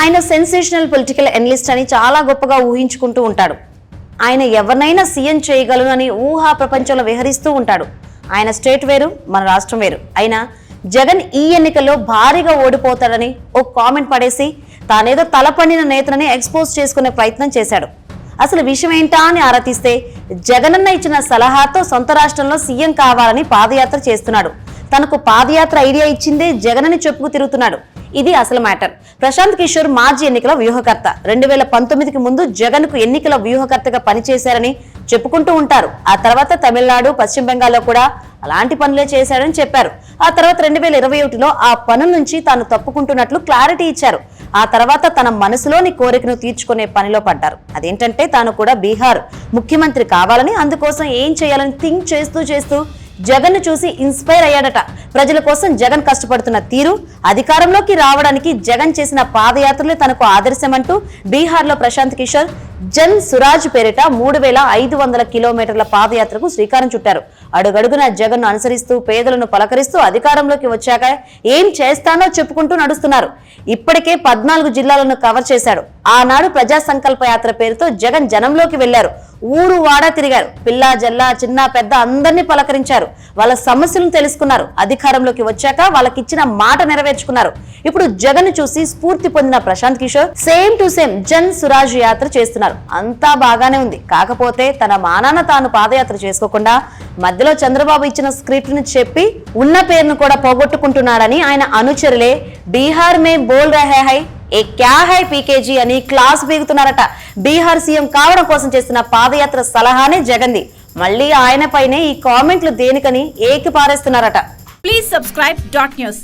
ఆయన sensational political analyst అని చాలా గొప్పగా ఊహించుకుంటూ ఉంటాడు. ఆయన ఎవరినైనా సీఎం చేయగలను అని ఊహా ప్రపంచంలో విహరిస్తూ ఉంటాడు. ఆయన స్టేట్ వేరు, మన రాష్ట్రం వేరు. అయినా జగన్ ఈ ఎన్నికల్లో భారీగా ఓడిపోతాడని ఓ కామెంట్ పడేసి తానేదో తలపండిన నేతలని ఎక్స్పోజ్ చేసుకునే ప్రయత్నం చేశాడు. అసలు విషయం ఏంటా అని ఆరా తీస్తే జగనన్న ఇచ్చిన సలహాతో సొంత రాష్ట్రంలో సీఎం కావాలని పాదయాత్ర చేస్తున్నాడు. తనకు పాదయాత్ర ఐడియా ఇచ్చిందే జగన్ అని చెప్పుకు తిరుగుతున్నాడు. ఇది అసలు మ్యాటర్. ప్రశాంత్ కిషోర్ మాజీ ఎన్నికల వ్యూహకర్త. 2019కి ముందు జగన్ కు ఎన్నికల వ్యూహకర్తగా పనిచేశారని చెప్పుకుంటూ ఉంటారు. ఆ తర్వాత తమిళనాడు, పశ్చిమ బెంగాల్లో కూడా అలాంటి పనులే చేశాడని చెప్పారు. ఆ తర్వాత 2021లో ఆ పనుల నుంచి తాను తప్పుకుంటున్నట్లు క్లారిటీ ఇచ్చారు. ఆ తర్వాత తన మనసులోని కోరికను తీర్చుకునే పనిలో పడ్డారు. అదేంటంటే తాను కూడా బీహార్ ముఖ్యమంత్రి కావాలని, అందుకోసం ఏం చేయాలని థింక్ చేస్తూ జగన్ చూసి ఇన్స్పైర్ అయ్యాడట. ప్రజల కోసం జగన్ కష్టపడుతున్న తీరు, అధికారంలోకి రావడానికి జగన్ చేసిన పాదయాత్రలే తనకు ఆదర్శమంటూ బీహార్లో ప్రశాంత్ కిషోర్ జన్ సురాజ్ పేరిట 3500 కిలోమీటర్ల పాదయాత్రకు శ్రీకారం చుట్టారు. అడుగడుగున జగన్ను అనుసరిస్తూ, పేదలను పలకరిస్తూ అధికారంలోకి వచ్చాక ఏం చేస్తానో చెప్పుకుంటూ నడుస్తున్నారు. ఇప్పటికే 14 జిల్లాలను కవర్ చేశాడు. ఆనాడు ప్రజా సంకల్ప యాత్ర పేరుతో జగన్ జనంలోకి వెళ్లారు. ఊరు వాడా తిరిగారు. పిల్ల జల్ల, చిన్న పెద్ద అందరినీ పలకరించారు. వాళ్ళ సమస్యలను తెలుసుకున్నారు. అధికారంలోకి వచ్చాక వాళ్ళకిచ్చిన మాట నెరవేర్చుకున్నారు. ఇప్పుడు జగన్ చూసి స్ఫూర్తి పొందిన Prashant Kishor same to same Jan Suraaj యాత్ర చేస్తున్నారు. అంతా బాగానే ఉంది. కాకపోతే తన మానాన తాను పాదయాత్ర చేసుకోకుండా మధ్యలో చంద్రబాబు ఇచ్చిన స్క్రిప్ట్ ని చెప్పి ఉన్న పేరును కూడా పోగొట్టుకుంటున్నాడని ఆయన అనుచరులే బీహార్ మే బోల్ రహే హై ఏ క్యా హై పీకేజీ అని క్లాస్ బీగుతున్నారట. బీహార్ సీఎం కావడం కోసం చేస్తున్న పాదయాత్ర సలహానే జగన్ది. మళ్ళీ ఆయన పైనే ఈ కామెంట్లు దేనికని ఏకి పారేస్తున్నారట. Please subscribe .news.